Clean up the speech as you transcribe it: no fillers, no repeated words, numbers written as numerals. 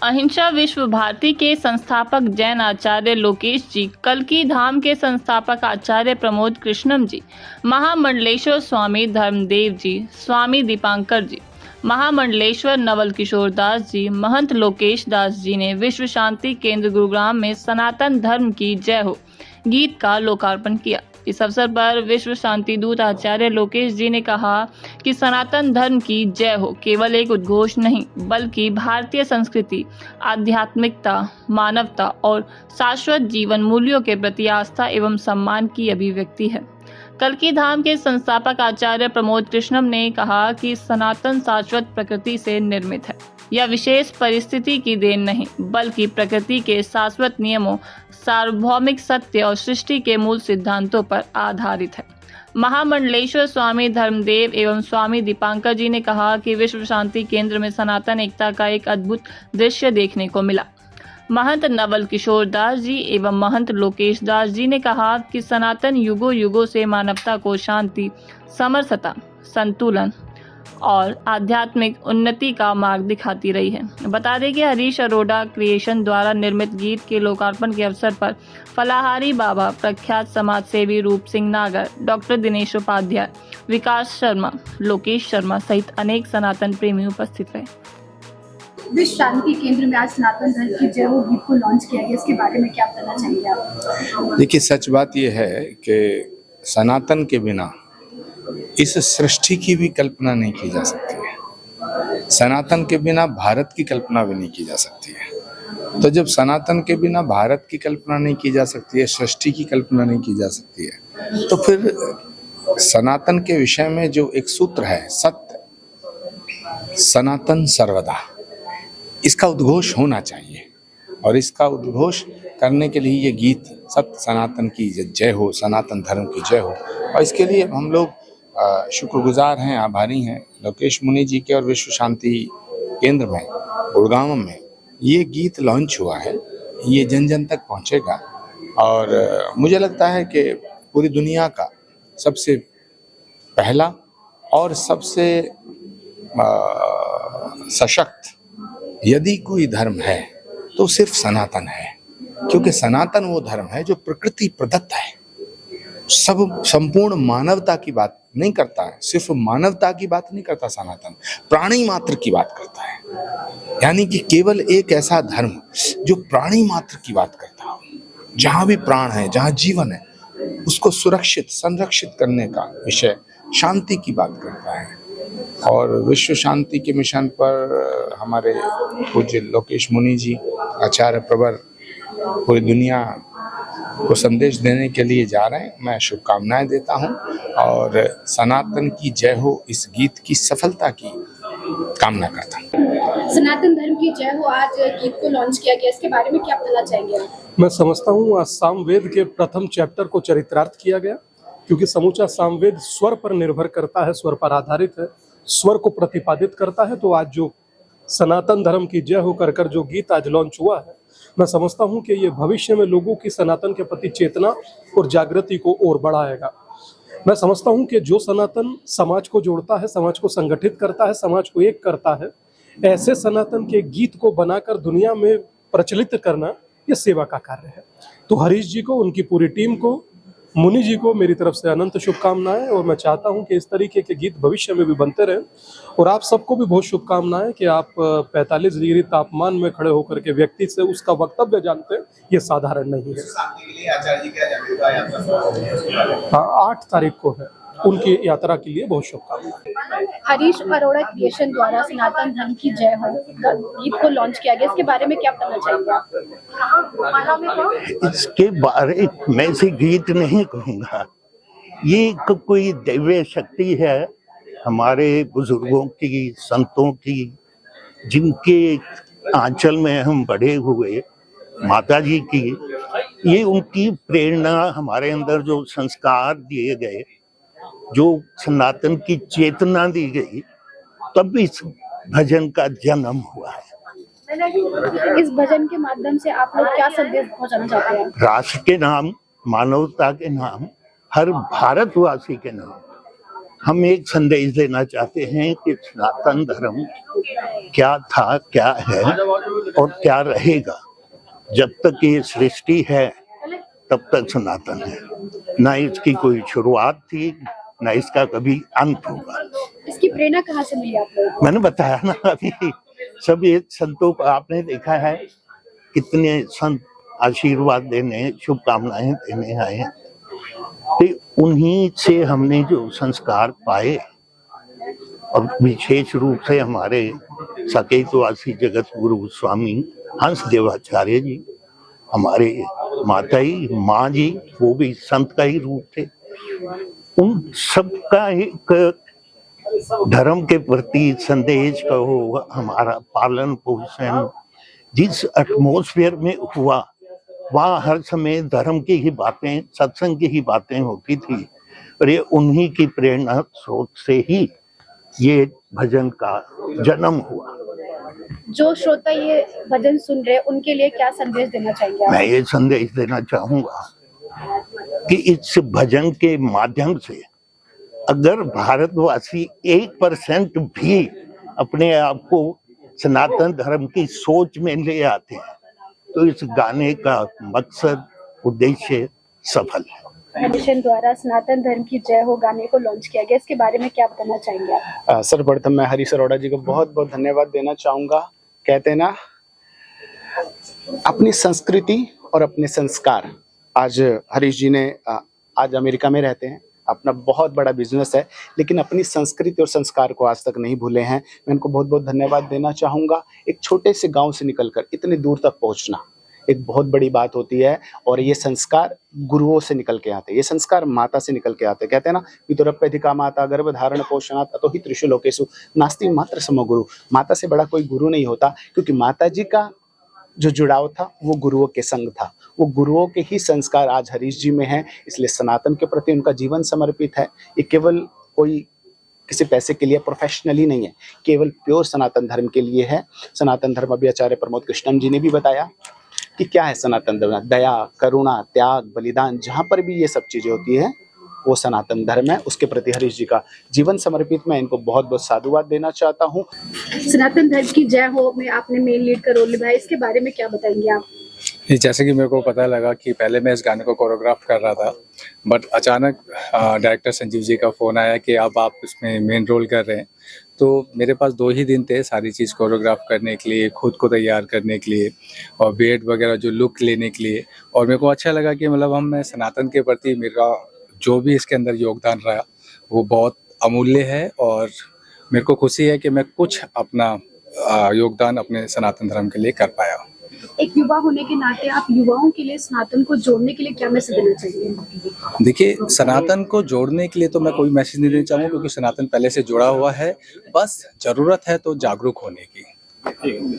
अहिंसा विश्व भारती के संस्थापक जैन आचार्य लोकेश जी, कल्की धाम के संस्थापक आचार्य प्रमोद कृष्णम जी, महामंडलेश्वर स्वामी धर्मदेव जी, स्वामी दीपांकर जी, महामंडलेश्वर नवल किशोर दास जी, महंत लोकेश दास जी ने विश्व शांति केंद्र गुरुग्राम में सनातन धर्म की जय हो गीत का लोकार्पण किया। इस अवसर पर विश्व शांति दूत आचार्य लोकेश जी ने कहा कि सनातन धर्म की जय हो केवल एक उद्घोष नहीं, बल्कि भारतीय संस्कृति, आध्यात्मिकता, मानवता और शाश्वत जीवन मूल्यों के प्रति आस्था एवं सम्मान की अभिव्यक्ति है। कल्की धाम के संस्थापक आचार्य प्रमोद कृष्णम ने कहा कि सनातन शाश्वत प्रकृति से निर्मित है। यह विशेष परिस्थिति की देन नहीं, बल्कि प्रकृति के शाश्वत नियमों, सार्वभौमिक सत्य और सृष्टि के मूल सिद्धांतों पर आधारित है। महामंडलेश्वर स्वामी धर्मदेव एवं स्वामी दीपांकर जी ने कहा कि विश्व शांति केंद्र में सनातन एकता का एक अद्भुत दृश्य देखने को मिला। महंत नवल किशोर दास जी एवं महंत लोकेश दास जी ने कहा कि सनातन युगों युगों से मानवता को शांति, समरसता, संतुलन और आध्यात्मिक उन्नति का मार्ग दिखाती रही है। बता दें कि हरीश अरोड़ा क्रिएशन द्वारा निर्मित गीत के लोकार्पण के अवसर पर फलाहारी बाबा, प्रख्यात समाज सेवी रूप सिंह नागर, डॉक्टर दिनेश उपाध्याय, विकास शर्मा, लोकेश शर्मा सहित अनेक सनातन प्रेमी उपस्थित रहे। विश्व शांति केंद्र में आज सनातन धर्म की जय हो गीत को लॉन्च किया गया, इसके बारे में क्या बताना चाहिए आप? देखिए, सच बात यह है कि सनातन के बिना इस सृष्टि की भी कल्पना नहीं की जा सकती है। सनातन के बिना भारत की कल्पना भी नहीं की जा सकती है। तो जब सनातन के बिना भारत की कल्पना नहीं की जा सकती है, सृष्टि की कल्पना नहीं की जा सकती है, तो फिर सनातन के विषय में जो एक सूत्र है, सत्य सनातन सर्वदा, इसका उद्घोष होना चाहिए। और इसका उद्घोष करने के लिए ये गीत सत्य सनातन की जय हो, सनातन धर्म की जय हो, और इसके लिए हम लोग शुक्रगुजार हैं, आभारी हैं लोकेश मुनि जी के और विश्व शांति केंद्र में गुड़गांव में ये गीत लॉन्च हुआ है। ये जन जन तक पहुंचेगा और मुझे लगता है कि पूरी दुनिया का सबसे पहला और सबसे सशक्त यदि कोई धर्म है तो सिर्फ सनातन है, क्योंकि सनातन वो धर्म है जो प्रकृति प्रदत्त है, सब संपूर्ण मानवता की बात नहीं करता है, सिर्फ मानवता की बात नहीं करता सनातन, प्राणी मात्र की बात करता है। यानी कि केवल एक ऐसा धर्म जो प्राणी मात्र की बात करता हो, जहाँ भी प्राण है, जहाँ जीवन है, उसको सुरक्षित संरक्षित करने का विषय शांति की बात करता है। और विश्व शांति के मिशन पर हमारे पूज्य लोकेश मुनि जी, आचार्य प्रवर, पूरी दुनिया को संदेश देने के लिए जा रहे हैं। मैं शुभकामनाएं देता हूं और सनातन की जय हो इस गीत की सफलता की कामना करता हूं। सनातन धर्म की जय हो आज गीत को लॉन्च किया गया, इसके बारे में क्या बताना चाहेंगे? मैं समझता हूँ आज सामवेद के प्रथम चैप्टर को चरित्रार्थ किया गया, क्योंकि समूचा सामवेद स्वर पर निर्भर करता है, स्वर पर आधारित है, स्वर को प्रतिपादित करता है। तो आज जो सनातन धर्म की जय हो कर जो गीत आज लॉन्च हुआ है, मैं समझता हूं कि ये भविष्य में लोगों की सनातन के प्रति चेतना और जागृति को और बढ़ाएगा। मैं समझता हूं कि जो सनातन समाज को जोड़ता है, समाज को संगठित करता है, समाज को एक करता है, ऐसे सनातन के गीत को बनाकर दुनिया में प्रचलित करना ये सेवा का कार्य है। तो हरीश जी को, उनकी पूरी टीम को, मुनि जी को मेरी तरफ से अनंत शुभकामनाएं, और मैं चाहता हूं कि इस तरीके के गीत भविष्य में भी बनते रहें। और आप सबको भी बहुत शुभकामनाएं कि आप 45 डिग्री तापमान में खड़े होकर के व्यक्ति से उसका वक्तव्य जानते हैं, ये साधारण नहीं है। हाँ, 8 तारीख को है उनकी यात्रा के लिए बहुत शुभकामनाएं। हरीश अरोड़ा क्रिएशन द्वारा सनातन धर्म की जय हो गीत को लॉन्च किया गया, इसके बारे में क्या बताना चाहेंगे आप? इसके बारे में से गीत नहीं कहूँगा, ये कोई दैवीय शक्ति है हमारे बुजुर्गों की, संतों की, जिनके आंचल में हम बड़े हुए, माता जी की, ये उनकी प्रेरणा, हमारे अंदर जो संस्कार दिए गए, जो सनातन की चेतना दी गई, तब इस भजन का जन्म हुआ है। इस भजन के माध्यम से आप लोग क्या संदेश पहुंचाना चाहते हैं? राष्ट्र के नाम, मानवता के नाम, हर भारतवासी के नाम हम एक संदेश देना चाहते हैं कि सनातन धर्म क्या था, क्या है और क्या रहेगा। जब तक ये सृष्टि है तब तक सनातन है। ना इसकी कोई शुरुआत थी, ना इसका कभी अंत होगा। इसकी प्रेरणा कहाँ से मिली आप लोगों को? मैंने बताया ना अभी, सब ये संतों को आपने देखा है, कितने संत आशीर्वाद देने, शुभकामनाएं देने आए हैं। तो उन्हीं से हमने जो संस्कार पाए, और विशेष रूप से हमारे साकेतवासी जगत गुरु स्वामी हंस देवाचार्य जी, हमारे माँ जी, वो भी संत का ही रूप थे। उन सबका एक धर्म के प्रति संदेश का हो, हमारा पालन पोषण जिस एटमॉस्फेयर में हुआ, वहाँ हर समय धर्म की ही बातें, सत्संग की ही बातें होती थी। और ये उन्हीं की प्रेरणा स्रोत से ही ये भजन का जन्म हुआ। जो श्रोता ये भजन सुन रहे हैं उनके लिए क्या संदेश देना चाहेंगे आप? मैं ये संदेश देना चाहूंगा कि इस भजन के माध्यम से अगर भारतवासी 1% भी अपने आप को सनातन धर्म की सोच में ले आते हैं, तो इस गाने का मकसद, उद्देश्य सफल है। फाउंडेशन द्वारा सनातन धर्म की जय हो गाने को लॉन्च किया गया, इसके बारे में क्या बताना चाहेंगे आप? सर्वप्रथम मैं हरीश अरोड़ा जी को बहुत बहुत धन्यवाद देना चाहूँगा। कहते हैं ना, अपनी संस्कृति और अपने संस्कार। आज हरीश जी ने आज अमेरिका में रहते हैं, अपना बहुत बड़ा बिजनेस है, लेकिन अपनी संस्कृति और संस्कार को आज तक नहीं भूले हैं। मैं उनको बहुत बहुत धन्यवाद देना चाहूँगा। एक छोटे से गांव से निकलकर इतने दूर तक पहुँचना एक बहुत बड़ी बात होती है, और ये संस्कार गुरुओं से निकल के आते हैं, ये संस्कार माता से निकल के आते हैं। कहते हैं ना, पितुरप्यधिका माता गर्भ धारण पोषणात् अतो हि त्रिषु लोकेषु नास्ति मात्र समो गुरु। माता से बड़ा कोई गुरु नहीं होता, क्योंकि माता जी का जो जुड़ाव था वो गुरुओं के संग था, वो गुरुओं के ही संस्कार आज हरीश जी में है। इसलिए सनातन के प्रति उनका जीवन समर्पित है। ये केवल कोई किसी पैसे के लिए प्रोफेशनली नहीं है, केवल प्योर सनातन धर्म के लिए है। सनातन धर्म अभी आचार्य प्रमोद कृष्णम जी ने भी बताया कि क्या है सनातन धर्म। दया, करुणा, त्याग, बलिदान, जहाँ पर भी ये सब चीज़ें होती है वो सनातन धर्म है। उसके प्रति हरीश जी का जीवन समर्पित। मैं इनको बहुत बहुत साधुवाद देना चाहता हूँ। सनातन धर्म की जय हो में आपने मेन लीड का रोल निभाया, इसके बारे में क्या बताएंगे आप? जैसे कि मेरे को पता लगा कि पहले मैं इस गाने को कोरियोग्राफ कर रहा था, बट अचानक डायरेक्टर संजीव जी का फ़ोन आया कि अब आप इसमें मेन रोल कर रहे हैं। तो मेरे पास 2 ही दिन थे सारी चीज़ कोरियोग्राफ करने के लिए, खुद को तैयार करने के लिए और बीएड वगैरह जो लुक लेने के लिए। और मेरे को अच्छा लगा कि मतलब मैं सनातन के प्रति मेरा जो भी इसके अंदर योगदान रहा वो बहुत अमूल्य है, और मेरे को खुशी है कि मैं कुछ अपना योगदान अपने सनातन धर्म के लिए कर पाया। एक युवा होने के नाते आप युवाओं के लिए सनातन को जोड़ने के लिए क्या मैसेज देना चाहिए? देखिए, सनातन को जोड़ने के लिए तो मैं कोई मैसेज नहीं देना चाहूँगा, क्योंकि सनातन पहले से जुड़ा हुआ है। बस ज़रूरत है तो जागरूक होने की।